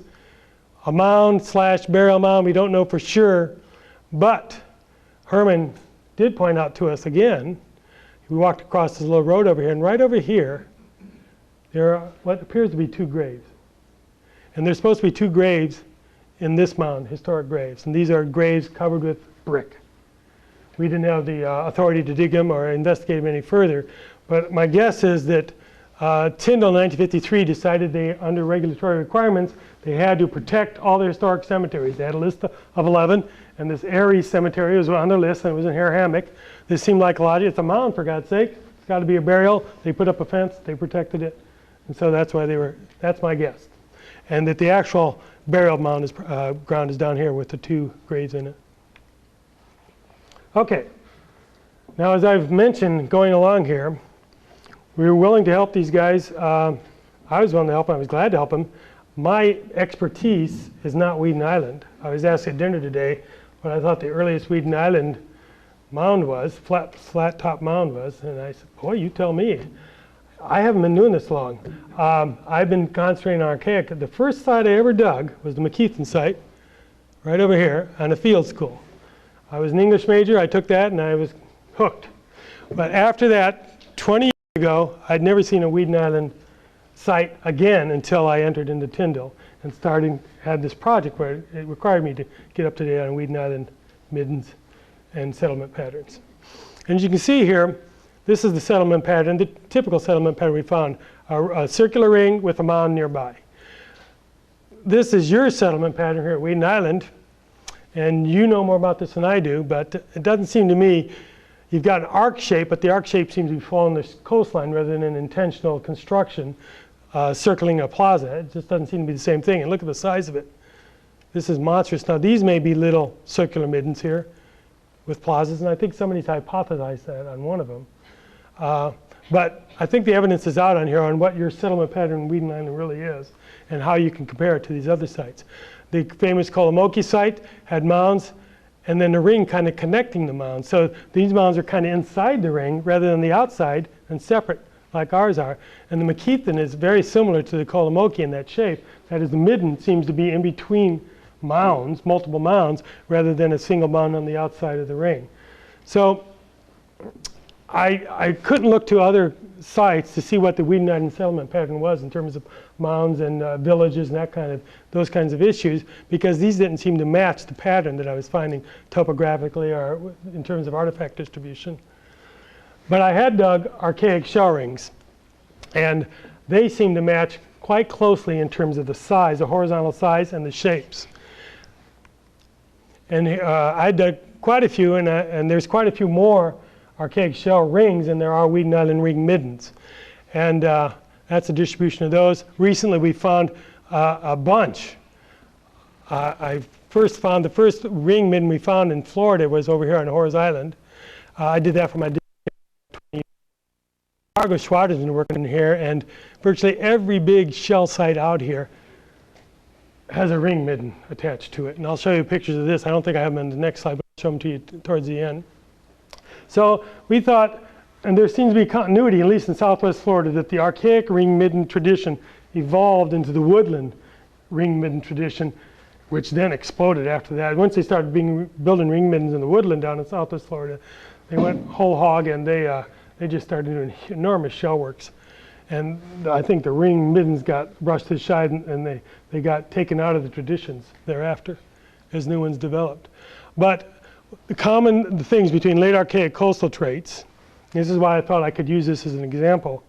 a mound / burial mound. We don't know for sure, but Herman did point out to us again, we walked across this little road over here, and right over here, there are what appears to be 2 graves. And there's supposed to be 2 graves in this mound, historic graves. And these are graves covered with brick. We didn't have the authority to dig them or investigate them any further. But my guess is that Tyndall in 1953 decided they, under regulatory requirements, they had to protect all the historic cemeteries. They had a list of 11, and this Aries cemetery was on their list, and it was in Hare Hammock. This seemed like logic. It's a mound, for God's sake. It's got to be a burial. They put up a fence. They protected it. And so that's why that's my guess. And that the actual burial mound ground is down here with the 2 graves in it. Okay. Now, as I've mentioned going along here, we were willing to help these guys. I was willing to help them. I was glad to help them. My expertise is not Weeden Island. I was asked at dinner today what I thought the earliest Weeden Island mound was, flat top mound was, and I said, boy, you tell me. I haven't been doing this long. I've been concentrating on archaic. The first site I ever dug was the McKeithen site, right over here, on a field school. I was an English major. I took that, and I was hooked. But after that, 20 years ago, I'd never seen a Weeden Island site again until I entered into Tyndall and had this project where it required me to get up to date on Weeden Island middens and settlement patterns. And as you can see here, this is the settlement pattern, the typical settlement pattern we found, a circular ring with a mound nearby. This is your settlement pattern here at Weeden Island, and you know more about this than I do, but it doesn't seem to me, you've got an arc shape, but the arc shape seems to be following the coastline rather than an intentional construction circling a plaza. It just doesn't seem to be the same thing, and look at the size of it. This is monstrous. Now these may be little circular middens here with plazas, and I think somebody's hypothesized that on one of them. But I think the evidence is out on here on what your settlement pattern in Weeden Island really is and how you can compare it to these other sites. The famous Kolomoki site had mounds and then the ring kind of connecting the mounds. So these mounds are kind of inside the ring rather than the outside and separate like ours are. And the McKeithen is very similar to the Kolomoki in that shape. That is, the midden seems to be in between mounds, multiple mounds, rather than a single mound on the outside of the ring. So I couldn't look to other sites to see what the Weeden Island settlement pattern was in terms of mounds and villages and those kinds of issues, because these didn't seem to match the pattern that I was finding topographically or in terms of artifact distribution. But I had dug archaic shell rings, and they seem to match quite closely in terms of the size, the horizontal size and the shapes. And I dug quite a few, and there's quite a few more archaic shell rings than there are Weeden Island ring middens. And That's the distribution of those. Recently we found a bunch. I first found the first ring midden we found in Florida was over here on Horace Island. I did that for my dissertation. Margo Schwartz has been working in here, and virtually every big shell site out here has a ring midden attached to it. And I'll show you pictures of this. I don't think I have them in the next slide, but I'll show them to you towards the end. So we thought, and there seems to be continuity, at least in Southwest Florida, that the archaic ring midden tradition evolved into the woodland ring midden tradition, which then exploded after that. Once they started building ring middens in the woodland down in Southwest Florida, they went whole hog, and they just started doing enormous shell works. And I think the ring middens got brushed aside, and they got taken out of the traditions thereafter as new ones developed. But the common things between late archaic coastal traits, this is why I thought I could use this as an example.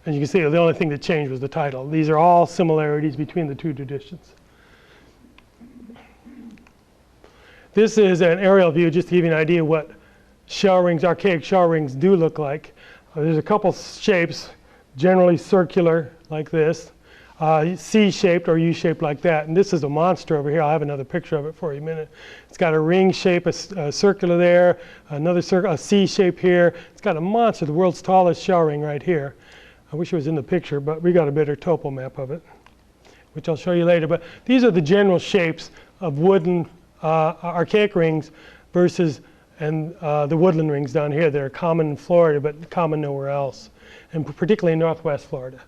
And you can see the only thing that changed was the title. These are all similarities between the two traditions. This is an aerial view just to give you an idea what shell rings, archaic shell rings do look like. There's a couple shapes, generally circular like this, C-shaped or U-shaped like that. And this is a monster over here. I'll have another picture of it for you in a minute. It's got a ring shape, a circular there, another a C shape here. It's got a monster, the world's tallest shell ring right here. I wish it was in the picture, but we got a better topo map of it, which I'll show you later. But these are the general shapes of wooden archaic rings versus the woodland rings down here that are common in Florida but common nowhere else, and particularly in Northwest Florida.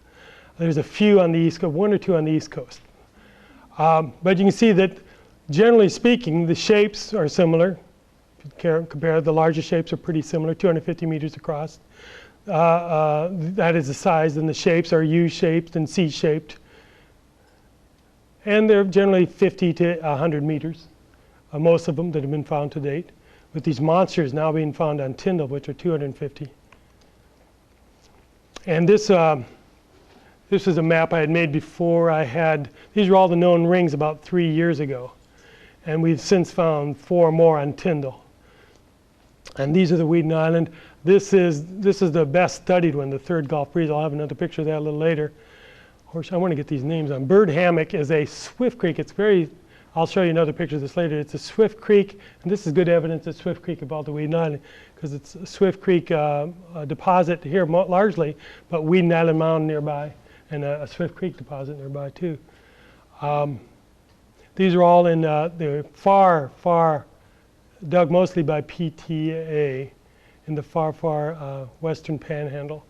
There's a few on the East Coast, one or two on the East Coast. But you can see that generally speaking, the shapes are similar. If you compare, the larger shapes are pretty similar, 250 meters across. That is the size, and the shapes are U-shaped and C-shaped. And they're generally 50 to 100 meters, most of them that have been found to date, with these monsters now being found on Tyndall, which are 250. And this is a map I had made before I had, these are all the known rings about 3 years ago. And we've since found 4 more on Tyndall. And these are the Weeden Island. This is the best studied one, the third Gulf Breeze. I'll have another picture of that a little later. I want to get these names on. Bird Hammock is a swift creek. It's very, I'll show you another picture of this later. It's a swift creek, and this is good evidence that Swift Creek involved the Weeden Island, because it's a Swift Creek deposit here largely, but Weeden Island Mound nearby, and a Swift Creek deposit nearby too. These are all in the far dug mostly by PTA in the far western panhandle.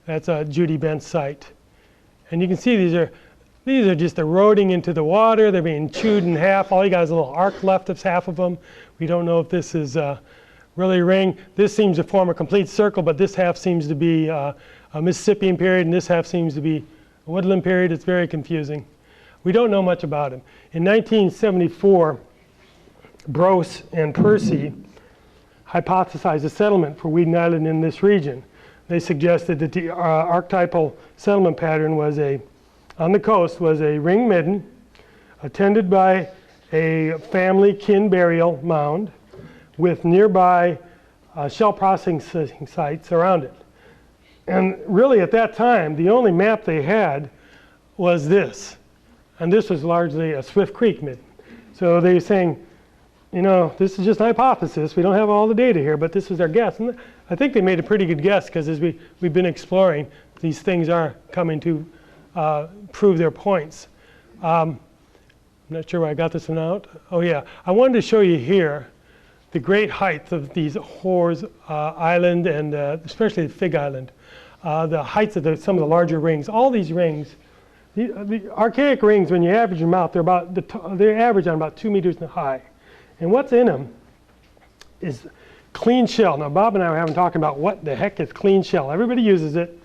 That's a Judy Bent site. And you can see these are just eroding into the water. They're being chewed in half. All you got is a little arc left of half of them. We don't know if this is really a ring. This seems to form a complete circle, but this half seems to be a Mississippian period, and this half seems to be a woodland period. It's very confusing. We don't know much about him. In 1974, Brose and Percy hypothesized a settlement for Weeden Island in this region. They suggested that the archetypal settlement pattern was on the coast was a ring midden attended by a family kin burial mound with nearby shell processing sites around it. And really at that time, the only map they had was this. And this was largely a Swift Creek midden. So they were saying, you know, this is just an hypothesis. We don't have all the data here, but this is our guess. And I think they made a pretty good guess, because as we've been exploring, these things are coming to prove their points. I'm not sure where I got this one out. Oh yeah, I wanted to show you here the great height of these Horace Island and especially the Fig Island. The heights of some of the larger rings. All these rings, the archaic rings, when you average them out, they average on about 2 meters high. And what's in them is clean shell. Now, Bob and I were having talking about what the heck is clean shell. Everybody uses it,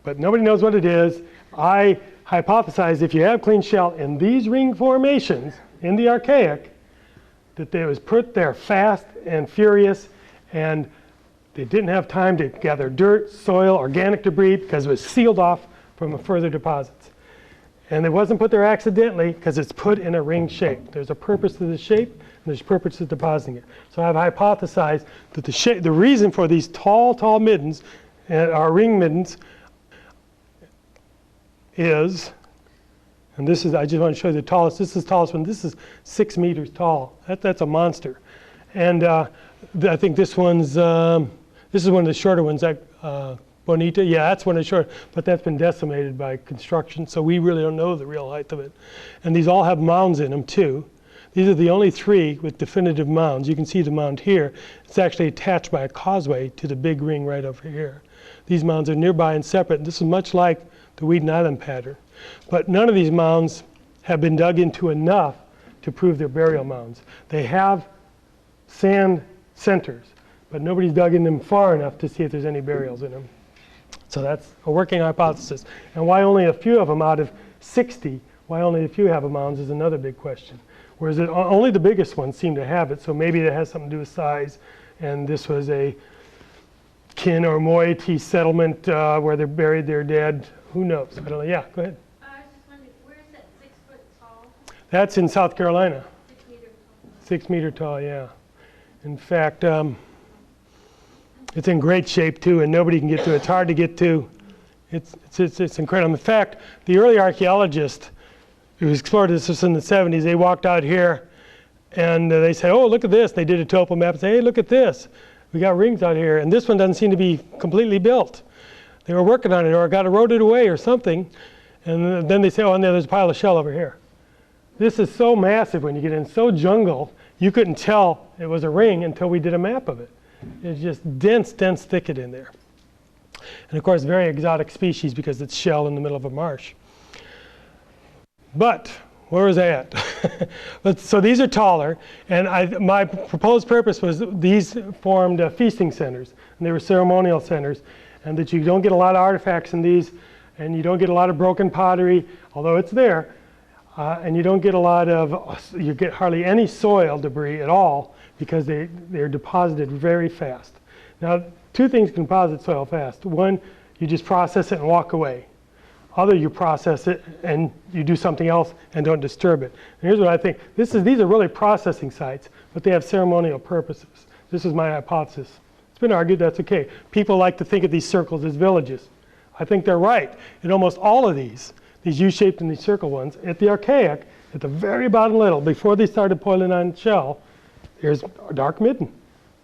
but nobody knows what it is. I hypothesized if you have clean shell in these ring formations in the archaic, that they was put there fast and furious, and they didn't have time to gather dirt, soil, organic debris, because it was sealed off from further deposits. And it wasn't put there accidentally, because it's put in a ring shape. There's a purpose to the shape, and there's purpose to depositing it. So I've hypothesized that the reason for these tall middens are ring middens is, and this is, I just want to show you the tallest, this is the tallest one, this is 6 meters tall. That's a monster. And I think this one's, this is one of the shorter ones, that Bonita, yeah, that's one of the short, but that's been decimated by construction, so we really don't know the real height of it. And these all have mounds in them too. These are the only 3 with definitive mounds. You can see the mound here. It's actually attached by a causeway to the big ring right over here. These mounds are nearby and separate. This is much like the Weeden Island pattern. But none of these mounds have been dug into enough to prove they're burial mounds. They have sand centers, but nobody's dug in them far enough to see if there's any burials in them. So that's a working hypothesis. And why only a few of them out of 60, why only a few have a mounds is another big question. Whereas only the biggest ones seem to have it, so maybe it has something to do with size. And this was a kin or moiety settlement where they buried their dead. Who knows? I don't know. Yeah, go ahead. I was just wondering, where is that 6 foot tall? That's in South Carolina. 6 meter tall. 6 meter tall, yeah. In fact, it's in great shape too, and nobody can get to it. It's hard to get to. It's incredible. In fact, the early archaeologists who explored this in the 70s, they walked out here and they said, oh, look at this. They did a topo map and say, hey, look at this. We got rings out here, and this one doesn't seem to be completely built. They were working on it or got eroded away or something. And then they say, oh, and there's a pile of shell over here. This is so massive when you get in, so jungle, you couldn't tell it was a ring until we did a map of it. It's just dense, dense thicket in there. And of course, very exotic species because it's shell in the middle of a marsh. But where was I at? So these are taller, and my proposed purpose was these formed feasting centers, and they were ceremonial centers, and that you don't get a lot of artifacts in these, and you don't get a lot of broken pottery, although it's there, and you don't get a lot of, you get hardly any soil debris at all because they're deposited very fast. Now, 2 things can deposit soil fast. One, you just process it and walk away. Other, you process it and you do something else and don't disturb it. And here's what I think. These are really processing sites, but they have ceremonial purposes. This is my hypothesis. It's been argued that's okay. People like to think of these circles as villages. I think they're right. In almost all of these U-shaped and these circle ones, at the archaic, at the very bottom little, before they started boiling on shell, there's a dark midden.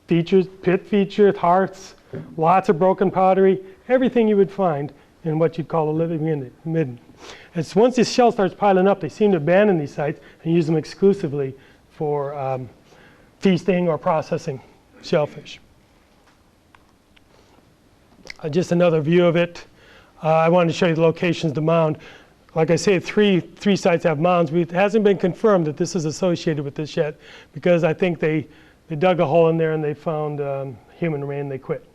Features, pit features, hearths, lots of broken pottery, everything you would find in what you'd call a living midden. And once this shell starts piling up, they seem to abandon these sites and use them exclusively for feasting or processing shellfish. Just another view of it. I wanted to show you the locations of the mound. Like I say, three sites have mounds. It hasn't been confirmed that this is associated with this yet, because I think they dug a hole in there and they found human remain and they quit.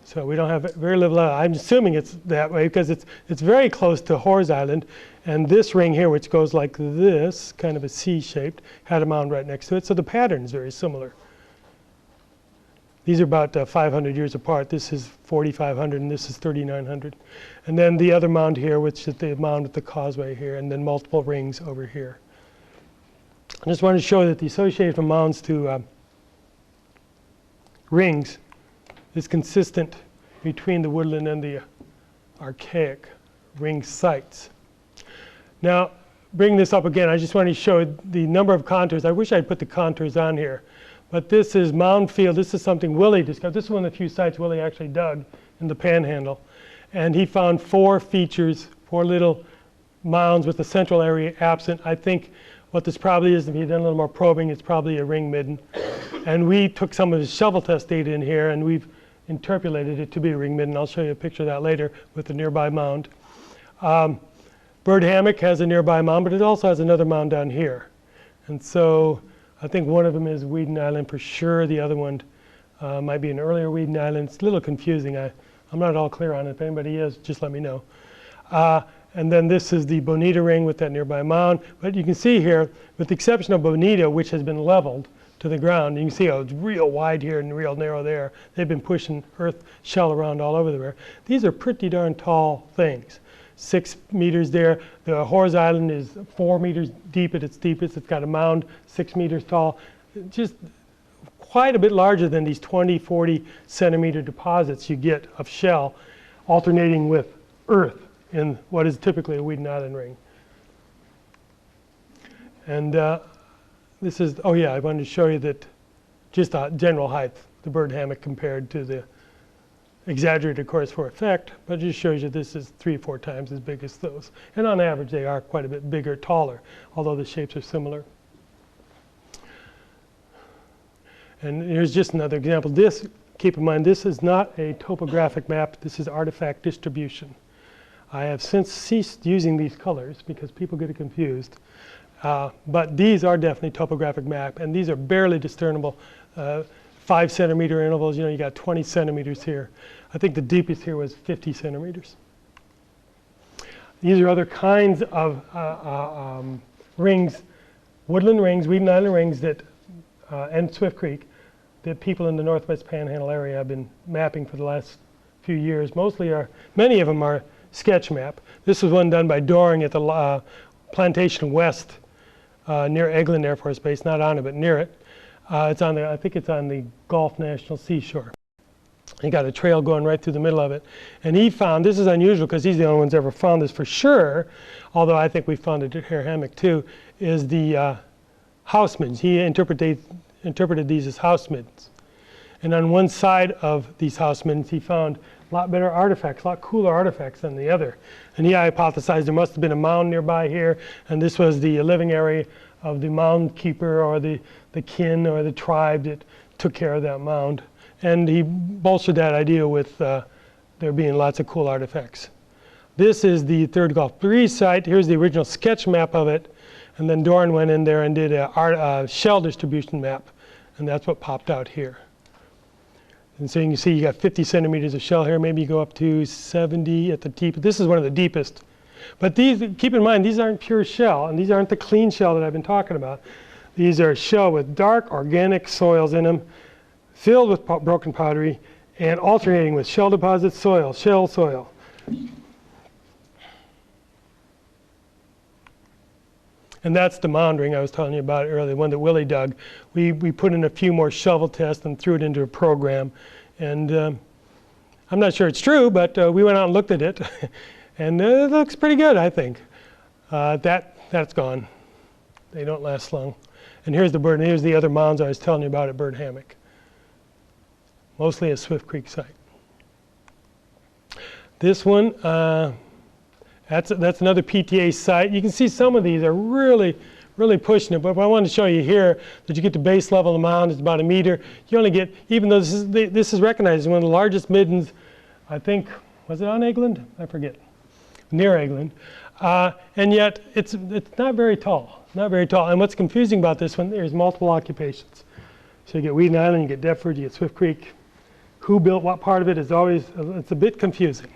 So we don't have very little. I'm assuming it's that way because it's very close to Horse Island, and this ring here, which goes like this, kind of a C-shaped, had a mound right next to it. So the pattern is very similar. These are about 500 years apart. This is 4,500 and this is 3,900. And then the other mound here, which is the mound with the causeway here, and then multiple rings over here. I just wanted to show that the association of mounds to rings is consistent between the woodland and the archaic ring sites. Now, bring this up again, I just wanted to show the number of contours. I wish I'd put the contours on here. But this is Mound Field. This is something Willie discovered. This is one of the few sites Willie actually dug in the Panhandle. And he found 4 features, 4 little mounds with the central area absent. I think what this probably is, if you've done a little more probing, it's probably a ring midden. And we took some of his shovel test data in here, and we've interpolated it to be a ring midden. I'll show you a picture of that later with the nearby mound. Bird Hammock has a nearby mound, but it also has another mound down here. And so I think one of them is Weeden Island for sure. The other one might be an earlier Weeden Island. It's a little confusing. I'm not all clear on it. If anybody is, just let me know. And then this is the Bonita ring with that nearby mound. But you can see here, with the exception of Bonita, which has been leveled to the ground, you can see how it's real wide here and real narrow there. They've been pushing earth shell around all over there. These are pretty darn tall things. 6 meters there. The Horse Island is 4 meters deep at its deepest. It's got a mound 6 meters tall. Just quite a bit larger than these 20, 40 centimeter deposits you get of shell alternating with earth in what is typically a Weeden Island ring. And this is, oh yeah, I wanted to show you that just general height, the bird hammock compared to the exaggerated, of course, for effect, but it just shows you this is 3 or 4 times as big as those. And on average, they are quite a bit bigger, taller, although the shapes are similar. And here's just another example. This, keep in mind, this is not a topographic map. This is artifact distribution. I have since ceased using these colors because people get confused. But these are definitely topographic map, and these are barely discernible. 5 centimeter intervals, you got 20 centimeters here. I think the deepest here was 50 centimeters. These are other kinds of rings, woodland rings, Weeden Island rings that, and Swift Creek, that people in the Northwest Panhandle area have been mapping for the last few years. Many of them are sketch map. This was one done by Doring at the Plantation West near Eglin Air Force Base, not on it, but near it. I think it's on the Gulf National Seashore. He got a trail going right through the middle of it. And he found, this is unusual because he's the only one who's ever found this for sure, although I think we found it at Hare Hammock too, is the house mids. He interpreted these as house mids. And on one side of these house mids, he found a lot better artifacts, a lot cooler artifacts than the other. And he hypothesized there must have been a mound nearby here, and this was the living area of the mound keeper or the kin or the tribe that took care of that mound. And he bolstered that idea with there being lots of cool artifacts. This is the Third Gulf Breeze site. Here's the original sketch map of it. And then Doran went in there and did a shell distribution map. And that's what popped out here. And so you can see you got 50 centimeters of shell here. Maybe you go up to 70 at the deep. This is one of the deepest. But these, keep in mind, these aren't pure shell, and these aren't the clean shell that I've been talking about. These are shell with dark organic soils in them, filled with broken pottery, and alternating with shell deposits, soil, shell soil. And that's the mound ring I was telling you about earlier, the one that Willie dug. We put in a few more shovel tests and threw it into a program. And I'm not sure it's true, but we went out and looked at it. And it looks pretty good, I think. That's gone. They don't last long. And here's the bird. And here's the other mounds I was telling you about at Bird Hammock. Mostly a Swift Creek site. This one, that's another PTA site. You can see some of these are really, really pushing it. But I wanted to show you here that you get to base level of the mound, it's about 1 meter. You only get, even though this is recognized as one of the largest middens, I think, was it on Eglin? I forget. Near Eglin. And yet it's not very tall, not very tall. And what's confusing about this one, there's multiple occupations. So you get Weeden Island, you get Deptford, you get Swift Creek. Who built what part of it is always, it's a bit confusing.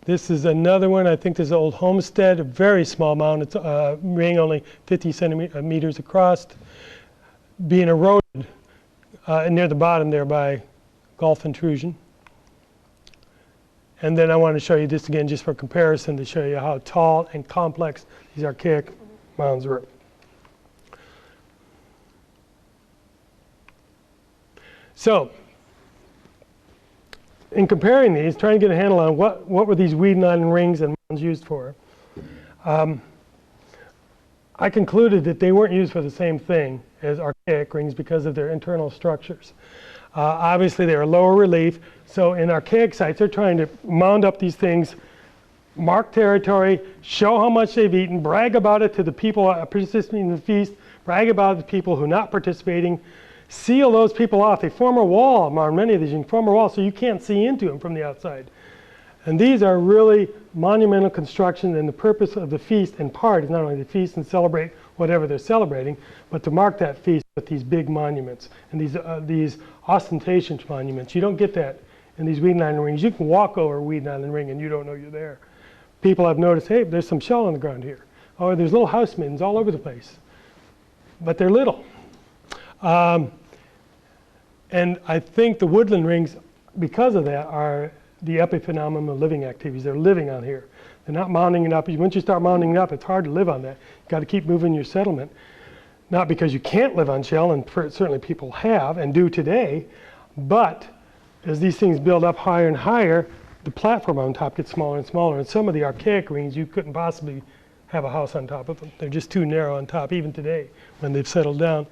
This is another one, I think this is Old Homestead, a very small mound. It's ring only 50 centimeters across, being eroded near the bottom there by Gulf intrusion. And then I want to show you this again just for comparison to show you how tall and complex these archaic mounds were. So, in comparing these, trying to get a handle on what were these Weeden Island rings and mounds used for, I concluded that they weren't used for the same thing as archaic rings because of their internal structures. Obviously, they are lower relief, so in archaic sites, they're trying to mound up these things, mark territory, show how much they've eaten, brag about it to the people participating in the feast, brag about the people who are not participating, seal those people off. They form a wall, on many of these, you can form a wall so you can't see into them from the outside. And these are really monumental constructions, and the purpose of the feast, in part, is not only to feast and celebrate whatever they're celebrating, but to mark that feast with these big monuments and these ostentatious monuments. You don't get that in these Weeden Island rings. You can walk over a Weeden Island ring and you don't know you're there. People have noticed, hey, there's some shell on the ground here. Or there's little house middens all over the place. But they're little. And I think the woodland rings, because of that, are the epiphenomenon of living activities. They're living on here. They're not mounding it up. Once you start mounding it up, it's hard to live on that. You've got to keep moving your settlement. Not because you can't live on shell, and certainly people have and do today, but as these things build up higher and higher, the platform on top gets smaller and smaller. And some of the archaic rings, you couldn't possibly have a house on top of them. They're just too narrow on top, even today, when they've settled down.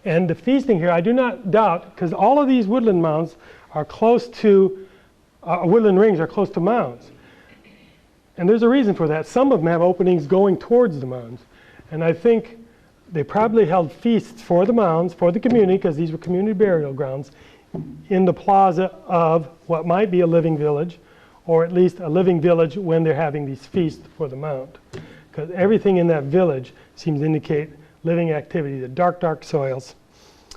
And the feasting here, I do not doubt, because all of these woodland mounds are close to, woodland rings are close to mounds. And there's a reason for that. Some of them have openings going towards the mounds. And I think they probably held feasts for the mounds, for the community, because these were community burial grounds, in the plaza of what might be a living village, or at least a living village when they're having these feasts for the mound. Because everything in that village seems to indicate living activity, the dark, dark soils.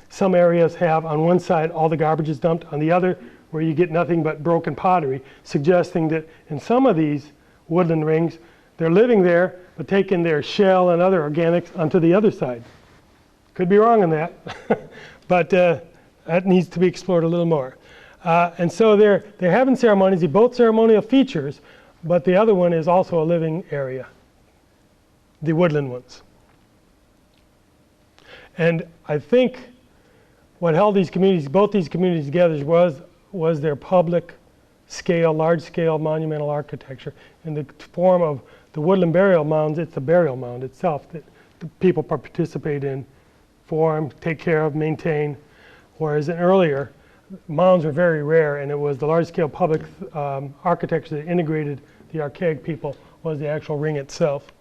Some areas have, on one side, all the garbage is dumped, on the other, where you get nothing but broken pottery, suggesting that in some of these woodland rings, they're living there, but taking their shell and other organics onto the other side. Could be wrong on that, but that needs to be explored a little more. And so they're having ceremonies, both ceremonial features, but the other one is also a living area, the woodland ones. And I think what held these communities, both these communities together was their public scale, large scale monumental architecture. In the form of the woodland burial mounds, it's the burial mound itself that the people participate in, form, take care of, maintain. Whereas in earlier, mounds were very rare, and it was the large scale public architecture that integrated the archaic people was the actual ring itself.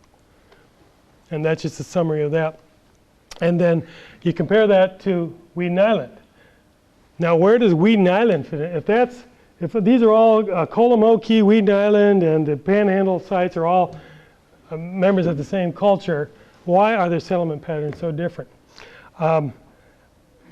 And that's just a summary of that. And then you compare that to Weeden Island. Now, where does Weeden Island fit in? If these are all Kolomoki, Weeden Island, and the Panhandle sites are all members of the same culture, why are their settlement patterns so different?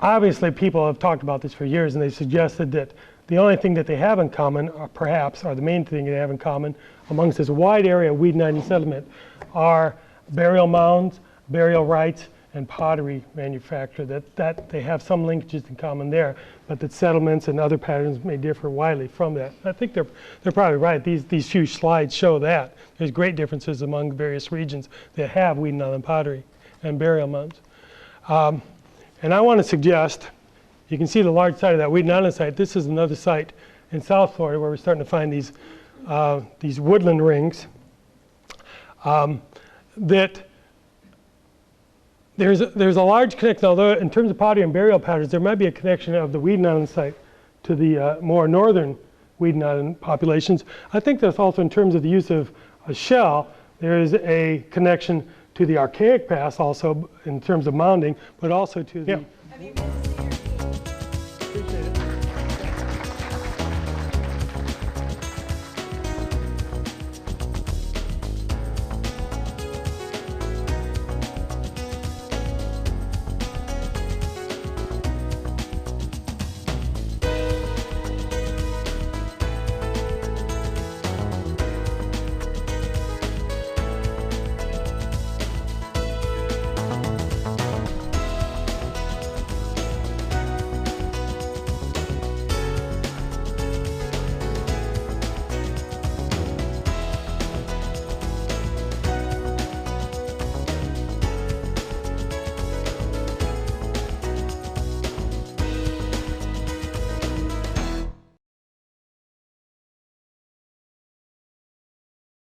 Obviously, people have talked about this for years, and they suggested that the only thing that they have in common, or perhaps, or the main thing they have in common amongst this wide area of Weeden Island settlement are burial mounds, burial rites, and pottery manufacture, that they have some linkages in common there, but that settlements and other patterns may differ widely from that. I think they're probably right. These few slides show that. There's great differences among various regions that have Weeden Island pottery and burial mounds. And I want to suggest, you can see the large site of that Weeden Island site. This is another site in South Florida where we're starting to find these woodland rings that there's a large connection, although in terms of pottery and burial patterns, there might be a connection of the Weeden Island site to the more northern Weeden Island populations. I think that's also in terms of the use of a shell, there is a connection to the archaic past also in terms of mounding, but also to the... Have you been